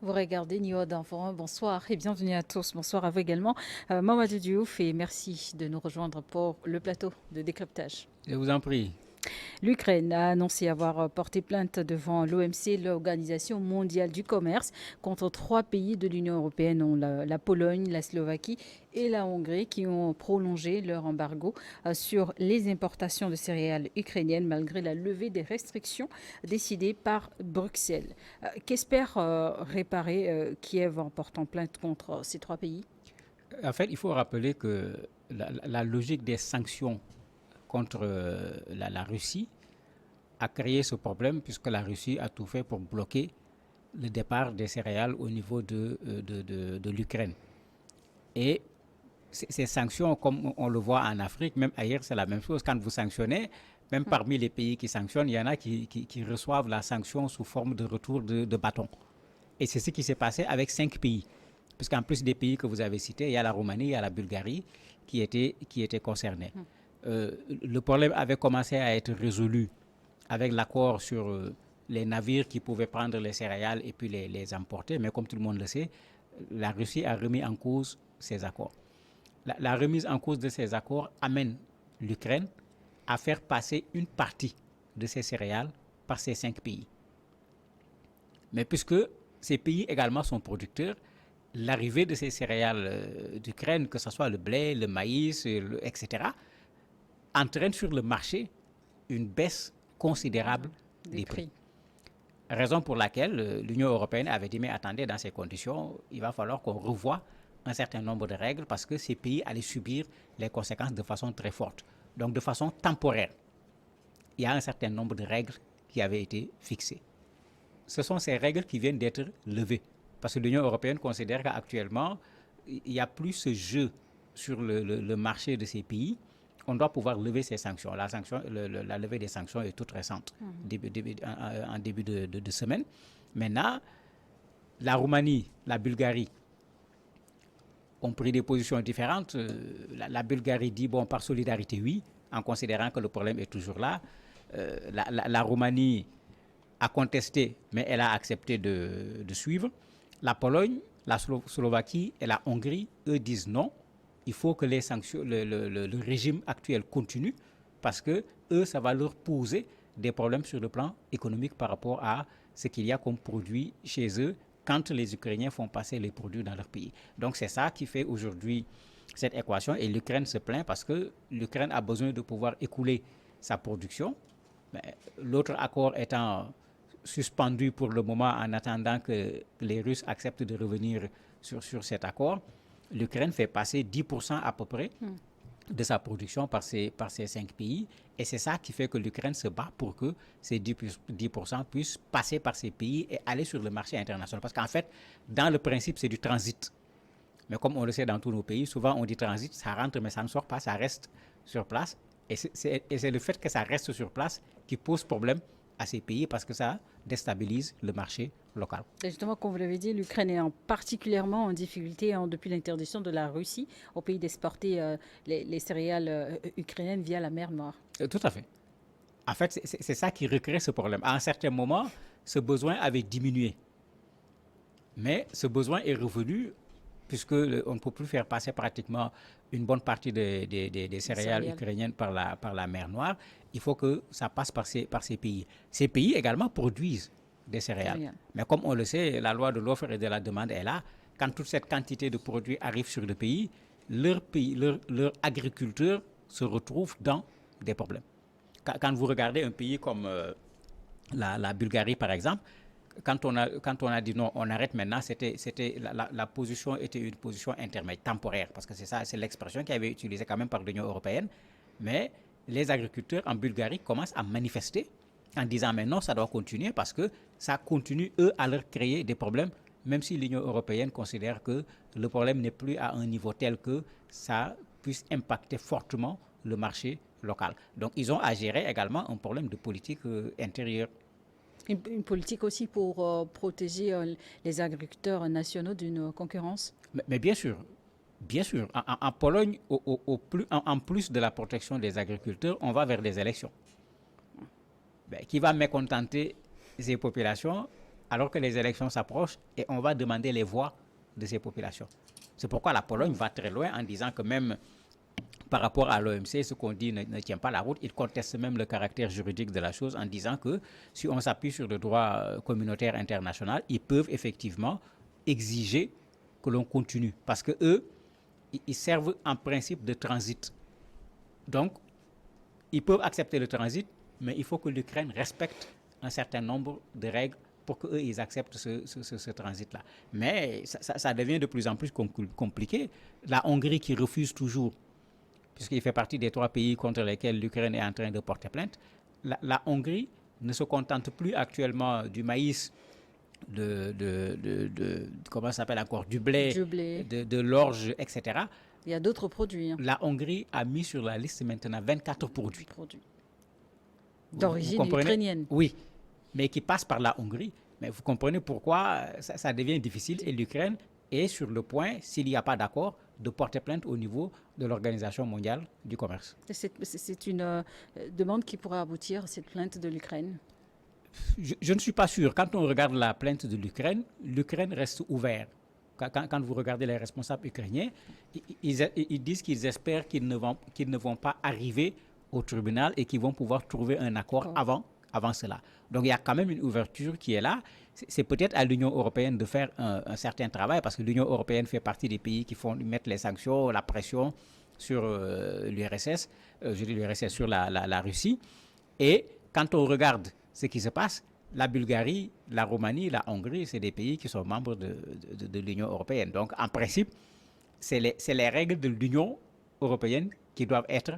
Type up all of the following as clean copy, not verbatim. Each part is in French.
Vous regardez Niwa d'Enfant. Bonsoir et bienvenue à tous. Bonsoir à vous également. Mamadou Diouf et merci de nous rejoindre pour le plateau de décryptage. Je vous en prie. L'Ukraine a annoncé avoir porté plainte devant l'OMC, l'Organisation mondiale du commerce, contre 3 pays de l'Union européenne, dont la Pologne, la Slovaquie et la Hongrie, qui ont prolongé leur embargo sur les importations de céréales ukrainiennes malgré la levée des restrictions décidées par Bruxelles. Qu'espère réparer Kiev en portant plainte contre ces 3 pays? En fait, il faut rappeler que la logique des sanctions contre la Russie a créé ce problème puisque la Russie a tout fait pour bloquer le départ des céréales au niveau de l'Ukraine. Et ces sanctions, comme on le voit en Afrique, même ailleurs, c'est la même chose. Quand vous sanctionnez, même parmi les pays qui sanctionnent, il y en a qui reçoivent la sanction sous forme de retour de bâton. Et c'est ce qui s'est passé avec 5 pays. Puisqu'en plus des pays que vous avez cités, il y a la Roumanie, il y a la Bulgarie qui étaient concernés. Le problème avait commencé à être résolu avec l'accord sur les navires qui pouvaient prendre les céréales et puis les emporter. Mais comme tout le monde le sait, la Russie a remis en cause ces accords. La remise en cause de ces accords amène l'Ukraine à faire passer une partie de ces céréales par ces 5 pays. Mais puisque ces pays également sont producteurs, l'arrivée de ces céréales d'Ukraine, que ce soit le blé, le maïs, etc., entraîne sur le marché une baisse considérable Des des prix. prix. Raison pour laquelle l'Union européenne avait dit, mais attendez, dans ces conditions, il va falloir qu'on revoie un certain nombre de règles parce que ces pays allaient subir les conséquences de façon très forte. Donc de façon temporaire, il y a un certain nombre de règles qui avaient été fixées. Ce sont ces règles qui viennent d'être levées. Parce que l'Union européenne considère qu'actuellement, il n'y a plus ce jeu sur le marché de ces pays. On doit pouvoir lever ces sanctions. La levée des sanctions est toute récente, en début de semaine. Maintenant, la Roumanie, la Bulgarie ont pris des positions différentes. La Bulgarie dit, bon, par solidarité, oui, en considérant que le problème est toujours là. La Roumanie a contesté, mais elle a accepté de suivre. La Pologne, la Slovaquie et la Hongrie, eux disent non. Il faut que les sanctions, le régime actuel continue parce que eux, ça va leur poser des problèmes sur le plan économique par rapport à ce qu'il y a comme produit chez eux quand les Ukrainiens font passer les produits dans leur pays. Donc c'est ça qui fait aujourd'hui cette équation et l'Ukraine se plaint parce que l'Ukraine a besoin de pouvoir écouler sa production. L'autre accord étant suspendu pour le moment en attendant que les Russes acceptent de revenir sur cet accord, l'Ukraine fait passer 10% à peu près de sa production par ces 5 pays. Et c'est ça qui fait que l'Ukraine se bat pour que ces 10% puissent passer par ces pays et aller sur le marché international. Parce qu'en fait, dans le principe, c'est du transit. Mais comme on le sait dans tous nos pays, souvent on dit transit, ça rentre mais ça ne sort pas, ça reste sur place. Et c'est le fait que ça reste sur place qui pose problème à ces pays parce que ça déstabilise le marché local. Et justement, comme vous l'avez dit, l'Ukraine est particulièrement en difficulté depuis l'interdiction de la Russie au pays d'exporter les céréales ukrainiennes via la mer Noire. Tout à fait. En fait, c'est ça qui recrée ce problème. À un certain moment, ce besoin avait diminué. Mais ce besoin est revenu puisque on ne peut plus faire passer pratiquement une bonne partie des céréales ukrainiennes par la mer Noire. Il faut que ça passe par ces pays. Ces pays également produisent des céréales. Mais comme on le sait, la loi de l'offre et de la demande est là. Quand toute cette quantité de produits arrive sur le pays, leurs agriculteurs se retrouvent dans des problèmes. Quand vous regardez un pays comme la Bulgarie, par exemple, quand on a dit non, on arrête maintenant, la position était une position intermédiaire, temporaire, parce que c'est l'expression qui avait été utilisée quand même par l'Union européenne. Mais les agriculteurs en Bulgarie commencent à manifester en disant mais non, ça doit continuer parce que ça continue, eux, à leur créer des problèmes, même si l'Union européenne considère que le problème n'est plus à un niveau tel que ça puisse impacter fortement le marché local. Donc ils ont à gérer également un problème de politique intérieure. Une politique aussi pour protéger les agriculteurs nationaux d'une concurrence. Mais bien sûr, bien sûr. En Pologne, en plus de la protection des agriculteurs, on va vers des élections. Qui va mécontenter ces populations alors que les élections s'approchent et on va demander les voix de ces populations. C'est pourquoi la Pologne va très loin en disant que même par rapport à l'OMC, ce qu'on dit ne tient pas la route. Ils contestent même le caractère juridique de la chose en disant que si on s'appuie sur le droit communautaire international, ils peuvent effectivement exiger que l'on continue. Parce que eux, ils servent en principe de transit. Donc, ils peuvent accepter le transit, mais il faut que l'Ukraine respecte un certain nombre de règles pour qu'eux, ils acceptent ce transit-là. Mais ça devient de plus en plus compliqué. La Hongrie qui refuse toujours, puisqu'il fait partie des 3 pays contre lesquels l'Ukraine est en train de porter plainte, la Hongrie ne se contente plus actuellement du maïs, comment ça s'appelle encore, du blé, de l'orge, etc. Il y a d'autres produits. La Hongrie a mis sur la liste maintenant 24 produits. D'origine ukrainienne. Oui, mais qui passent par la Hongrie. Mais vous comprenez pourquoi ça devient difficile et l'Ukraine est sur le point, s'il n'y a pas d'accord, de porter plainte au niveau de l'Organisation mondiale du commerce. C'est une demande qui pourrait aboutir à cette plainte de l'Ukraine? Je ne suis pas sûr. Quand on regarde la plainte de l'Ukraine, l'Ukraine reste ouverte. Quand vous regardez les responsables ukrainiens, ils disent qu'ils espèrent qu'ils ne vont pas arriver au tribunal et qu'ils vont pouvoir trouver un accord avant cela. Donc il y a quand même une ouverture qui est là. C'est peut-être à l'Union européenne de faire un certain travail parce que l'Union européenne fait partie des pays qui mettent les sanctions, la pression sur l'URSS, sur la Russie. Et quand on regarde ce qui se passe, la Bulgarie, la Roumanie, la Hongrie, c'est des pays qui sont membres de l'Union européenne. Donc en principe, c'est les règles de l'Union européenne qui doivent être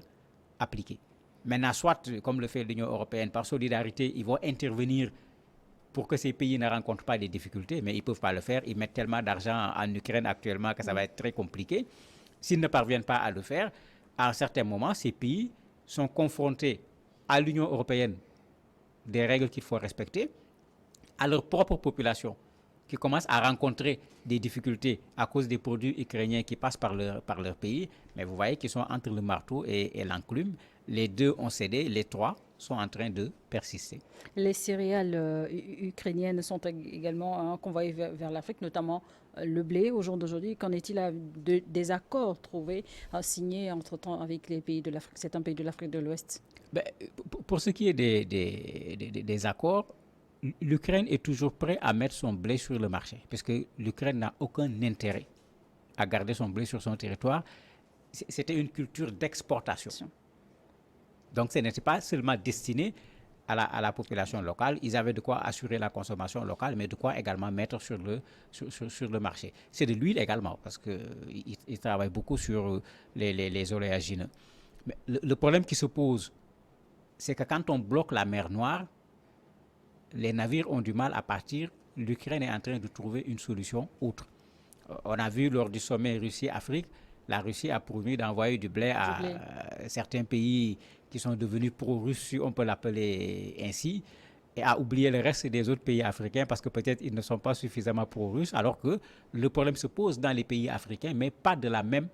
appliquées. Maintenant, soit, comme le fait l'Union européenne, par solidarité, ils vont intervenir pour que ces pays ne rencontrent pas des difficultés, mais ils ne peuvent pas le faire. Ils mettent tellement d'argent en Ukraine actuellement que ça va être très compliqué. S'ils ne parviennent pas à le faire, à un certain moment, ces pays sont confrontés à l'Union européenne des règles qu'il faut respecter, à leur propre population qui commence à rencontrer des difficultés à cause des produits ukrainiens qui passent par leur pays. Mais vous voyez qu'ils sont entre le marteau et l'enclume. Les 2 ont cédé, les 3 sont en train de persister. Les céréales ukrainiennes sont également convoyées vers l'Afrique, notamment le blé au jour d'aujourd'hui. Qu'en est-il des accords trouvés, signés entre-temps avec les pays de l'Afrique, certains pays de l'Afrique de l'Ouest? Pour ce qui est des accords, l'Ukraine est toujours prête à mettre son blé sur le marché, puisque l'Ukraine n'a aucun intérêt à garder son blé sur son territoire. C'était une culture d'exportation. Donc ce n'était pas seulement destiné à la population locale. Ils avaient de quoi assurer la consommation locale, mais de quoi également mettre sur le marché. C'est de l'huile également, parce qu'ils travaillent beaucoup sur les oléagineux. Mais le problème qui se pose, c'est que quand on bloque la mer Noire, les navires ont du mal à partir. L'Ukraine est en train de trouver une solution autre. On a vu lors du sommet Russie-Afrique, la Russie a promis d'envoyer du blé à certains pays qui sont devenus pro-russes, si on peut l'appeler ainsi, et a oublié le reste des autres pays africains parce que peut-être ils ne sont pas suffisamment pro-russes, alors que le problème se pose dans les pays africains, mais pas de la même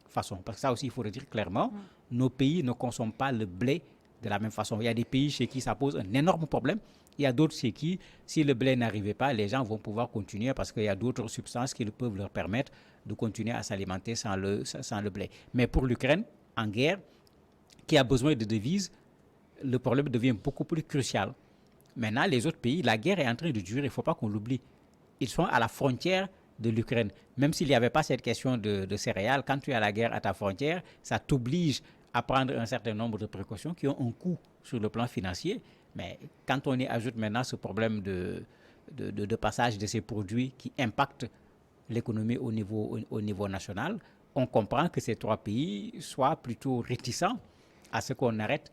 façon. Parce que ça aussi, il faut le dire clairement, nos pays ne consomment pas le blé de la même façon. Il y a des pays chez qui ça pose un énorme problème. Il y a d'autres chez qui, si le blé n'arrivait pas, les gens vont pouvoir continuer parce qu'il y a d'autres substances qui peuvent leur permettre de continuer à s'alimenter sans le blé. Mais pour l'Ukraine, en guerre, qui a besoin de devises, le problème devient beaucoup plus crucial. Maintenant, les autres pays, la guerre est en train de durer, il ne faut pas qu'on l'oublie. Ils sont à la frontière de l'Ukraine. Même s'il n'y avait pas cette question de céréales, quand tu es à la guerre à ta frontière, ça t'oblige à prendre un certain nombre de précautions qui ont un coût sur le plan financier. Mais quand on y ajoute maintenant ce problème de passage de ces produits qui impactent l'économie au niveau national, on comprend que ces 3 pays soient plutôt réticents à ce qu'on arrête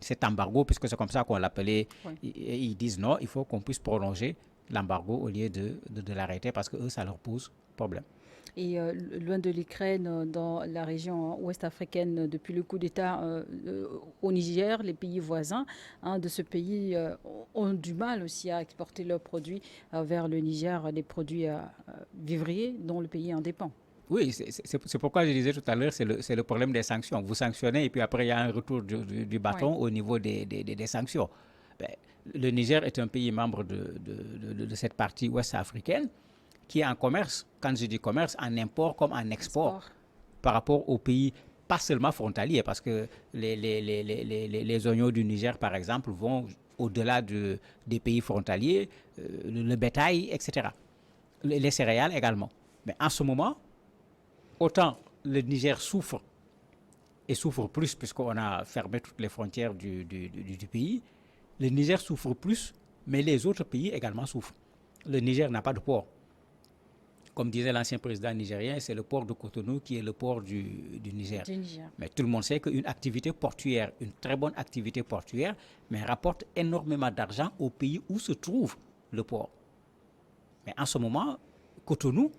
cet embargo, puisque c'est comme ça qu'on l'appelait. Oui. Ils disent non, il faut qu'on puisse prolonger l'embargo au lieu de l'arrêter parce que eux, ça leur pose problème. Et loin de l'Ukraine, dans la région ouest africaine, depuis le coup d'État au Niger, les pays voisins de ce pays ont du mal aussi à exporter leurs produits vers le Niger, des produits vivriers dont le pays en dépend. Oui, c'est pourquoi je disais tout à l'heure, c'est le problème des sanctions. Vous sanctionnez et puis après, il y a un retour du bâton au niveau des sanctions. le Niger est un pays membre de cette partie ouest africaine qui est en commerce, quand je dis commerce, en import comme en export, par rapport aux pays pas seulement frontaliers, parce que les oignons du Niger, par exemple, vont au-delà des pays frontaliers, le bétail, etc. Les céréales également. Mais en ce moment, autant le Niger souffre, et souffre plus puisqu'on a fermé toutes les frontières du pays, le Niger souffre plus, mais les autres pays également souffrent. Le Niger n'a pas de port. Comme disait l'ancien président nigérien, c'est le port de Cotonou qui est le port du Niger. Mais tout le monde sait qu'une activité portuaire, une très bonne activité portuaire, mais rapporte énormément d'argent au pays où se trouve le port. Mais en ce moment, Cotonou,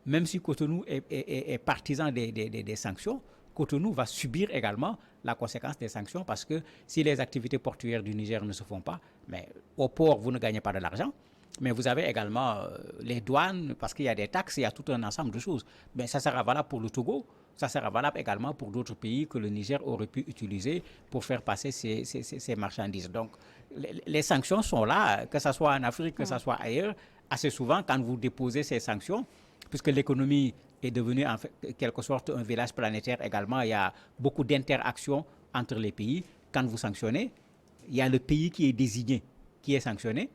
même si Cotonou est partisan des sanctions, Cotonou va subir également la conséquence des sanctions parce que si les activités portuaires du Niger ne se font pas, mais au port, vous ne gagnez pas de l'argent. Mais vous avez également les douanes, parce qu'il y a des taxes, il y a tout un ensemble de choses. Mais ça sera valable pour le Togo, ça sera valable également pour d'autres pays que le Niger aurait pu utiliser pour faire passer ces marchandises. Donc, les sanctions sont là, que ce soit en Afrique, que ce soit ailleurs. Assez souvent, quand vous déposez ces sanctions, puisque l'économie est devenue en quelque sorte un village planétaire également, il y a beaucoup d'interactions entre les pays. Quand vous sanctionnez, il y a le pays qui est désigné, qui est sanctionné.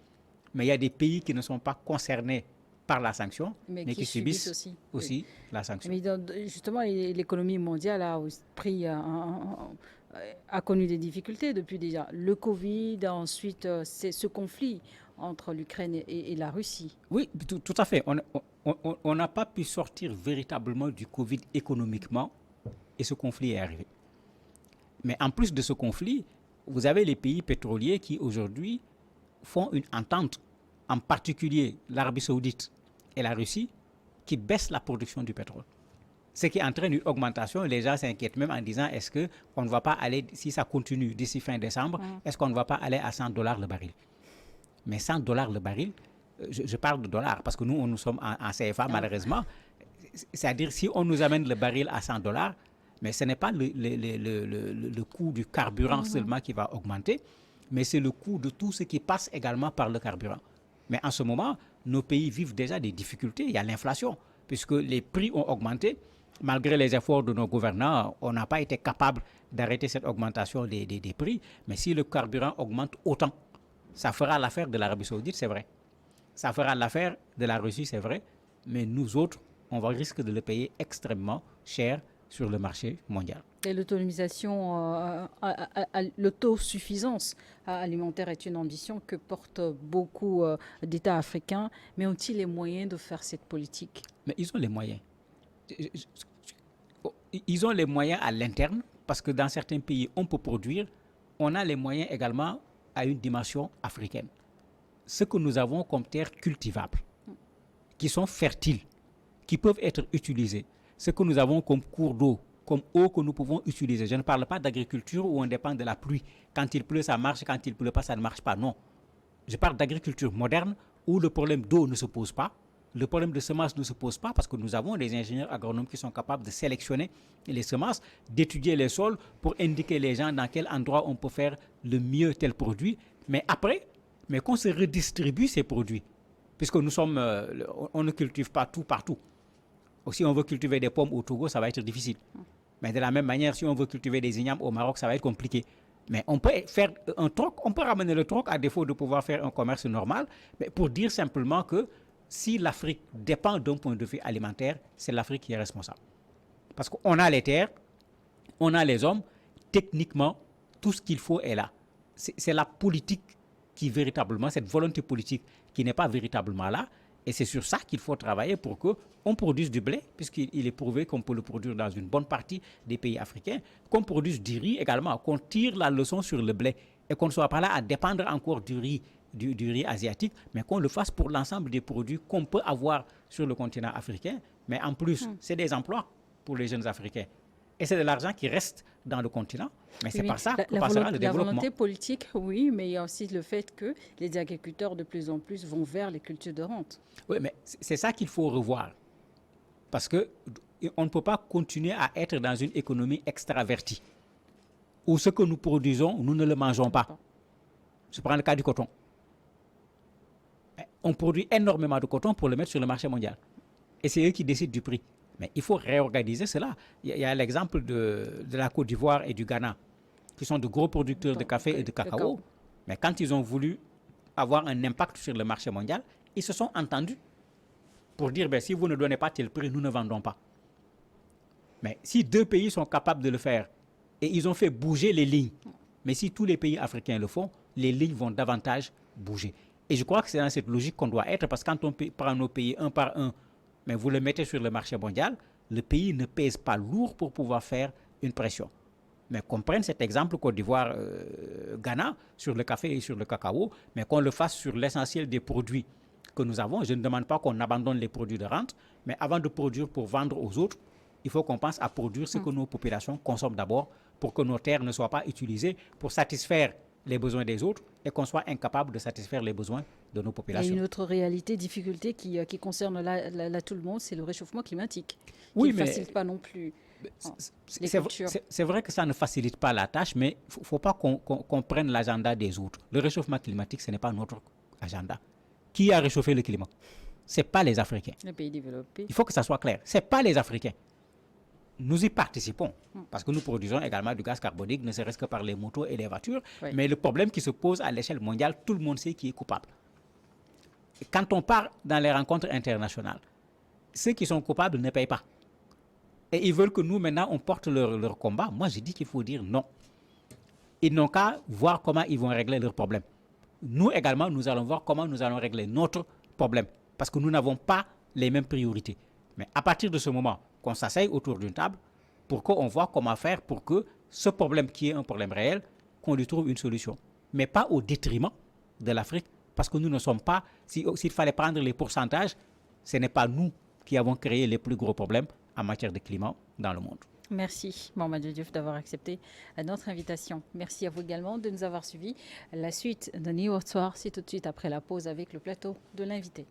Mais il y a des pays qui ne sont pas concernés par la sanction, mais qui subissent aussi la sanction. Mais justement, l'économie mondiale a connu des difficultés depuis déjà le Covid, ensuite c'est ce conflit entre l'Ukraine et la Russie. Oui, tout à fait. On n'a pas pu sortir véritablement du Covid économiquement et ce conflit est arrivé. Mais en plus de ce conflit, vous avez les pays pétroliers qui aujourd'hui font une entente, en particulier l'Arabie Saoudite et la Russie, qui baissent la production du pétrole. Ce qui entraîne une augmentation. Les gens s'inquiètent même en disant est-ce qu'on ne va pas aller, si ça continue d'ici fin décembre, est-ce qu'on ne va pas aller à $100 le baril? Mais $100 le baril, je parle de dollars parce que nous sommes en CFA malheureusement. C'est-à-dire si on nous amène le baril à $100, mais ce n'est pas le coût du carburant seulement qui va augmenter, mais c'est le coût de tout ce qui passe également par le carburant. Mais en ce moment, nos pays vivent déjà des difficultés. Il y a l'inflation, puisque les prix ont augmenté. Malgré les efforts de nos gouvernants, on n'a pas été capable d'arrêter cette augmentation des prix. Mais si le carburant augmente autant, ça fera l'affaire de l'Arabie Saoudite, c'est vrai. Ça fera l'affaire de la Russie, c'est vrai. Mais nous autres, on risque de le payer extrêmement cher sur le marché mondial. Et l'autonomisation, l'autosuffisance alimentaire est une ambition que portent beaucoup d'États africains. Mais ont-ils les moyens de faire cette politique? Mais ils ont les moyens. Ils ont les moyens à l'interne, parce que dans certains pays, on peut produire. On a les moyens également à une dimension africaine. Ce que nous avons comme terres cultivables, qui sont fertiles, qui peuvent être utilisées, ce que nous avons comme cours d'eau, comme eau que nous pouvons utiliser. Je ne parle pas d'agriculture où on dépend de la pluie. Quand il pleut, ça marche. Quand il ne pleut pas, ça ne marche pas. Non. Je parle d'agriculture moderne où le problème d'eau ne se pose pas. Le problème de semences ne se pose pas parce que nous avons des ingénieurs agronomes qui sont capables de sélectionner les semences, d'étudier les sols pour indiquer les gens dans quel endroit on peut faire le mieux tel produit. Mais après, qu'on se redistribue ces produits. Puisque nous sommes, on ne cultive pas tout partout. Si on veut cultiver des pommes au Togo, ça va être difficile. Mais de la même manière, si on veut cultiver des ignames au Maroc, ça va être compliqué. Mais on peut faire un troc, on peut ramener le troc à défaut de pouvoir faire un commerce normal, mais pour dire simplement que si l'Afrique dépend d'un point de vue alimentaire, c'est l'Afrique qui est responsable. Parce qu'on a les terres, on a les hommes, techniquement, tout ce qu'il faut est là. C'est la politique qui véritablement, cette volonté politique qui n'est pas véritablement là, et c'est sur ça qu'il faut travailler pour qu'on produise du blé, puisqu'il est prouvé qu'on peut le produire dans une bonne partie des pays africains, qu'on produise du riz également, qu'on tire la leçon sur le blé, et qu'on ne soit pas là à dépendre encore du riz asiatique, mais qu'on le fasse pour l'ensemble des produits qu'on peut avoir sur le continent africain. Mais en plus, c'est des emplois pour les jeunes Africains. Et c'est de l'argent qui reste dans le continent. Mais c'est par ça que passera le développement. La volonté politique, oui, mais il y a aussi le fait que les agriculteurs de plus en plus vont vers les cultures de rente. Oui, mais c'est ça qu'il faut revoir. Parce qu'on ne peut pas continuer à être dans une économie extravertie, où ce que nous produisons, nous ne le mangeons pas. Je prends le cas du coton. On produit énormément de coton pour le mettre sur le marché mondial. Et c'est eux qui décident du prix. Mais il faut réorganiser cela. Il y a l'exemple de la Côte d'Ivoire et du Ghana, qui sont de gros producteurs de café et de cacao. Mais quand ils ont voulu avoir un impact sur le marché mondial, ils se sont entendus pour dire, si vous ne donnez pas tel prix, nous ne vendons pas. Mais si 2 pays sont capables de le faire, et ils ont fait bouger les lignes, mais si tous les pays africains le font, les lignes vont davantage bouger. Et je crois que c'est dans cette logique qu'on doit être, parce que quand on prend nos pays un par un, mais vous le mettez sur le marché mondial, le pays ne pèse pas lourd pour pouvoir faire une pression. Mais qu'on prenne cet exemple Côte d'Ivoire, Ghana, sur le café et sur le cacao, mais qu'on le fasse sur l'essentiel des produits que nous avons. Je ne demande pas qu'on abandonne les produits de rente, mais avant de produire pour vendre aux autres, il faut qu'on pense à produire ce que nos populations consomment d'abord pour que nos terres ne soient pas utilisées pour satisfaire les besoins des autres et qu'on soit incapable de satisfaire les besoins de nos populations. Et une autre réalité, difficulté qui concerne là tout le monde, c'est le réchauffement climatique. Oui, qui ne facilite pas non plus les cultures. C'est vrai que ça ne facilite pas la tâche, mais il ne faut pas qu'on prenne l'agenda des autres. Le réchauffement climatique, ce n'est pas notre agenda. Qui a réchauffé le climat? Ce n'est pas les Africains. Les pays développés. Il faut que ça soit clair. Ce n'est pas les Africains. Nous y participons parce que nous produisons également du gaz carbonique, ne serait-ce que par les motos et les voitures. Oui. Mais le problème qui se pose à l'échelle mondiale, tout le monde sait qui est coupable. Et quand on part dans les rencontres internationales, ceux qui sont coupables ne payent pas. Et ils veulent que nous, maintenant, on porte leur combat. Moi, je dis qu'il faut dire non. Ils n'ont qu'à voir comment ils vont régler leurs problèmes. Nous également, nous allons voir comment nous allons régler notre problème. Parce que nous n'avons pas les mêmes priorités. Mais à partir de ce moment, qu'on s'asseye autour d'une table pour qu'on voit comment faire pour que ce problème qui est un problème réel, qu'on lui trouve une solution. Mais pas au détriment de l'Afrique, parce que nous ne sommes pas, s'il fallait prendre les pourcentages, ce n'est pas nous qui avons créé les plus gros problèmes en matière de climat dans le monde. Merci Mamadou Diouf d'avoir accepté notre invitation. Merci à vous également de nous avoir suivis. La suite de New York Soir, c'est tout de suite après la pause avec le plateau de l'invité.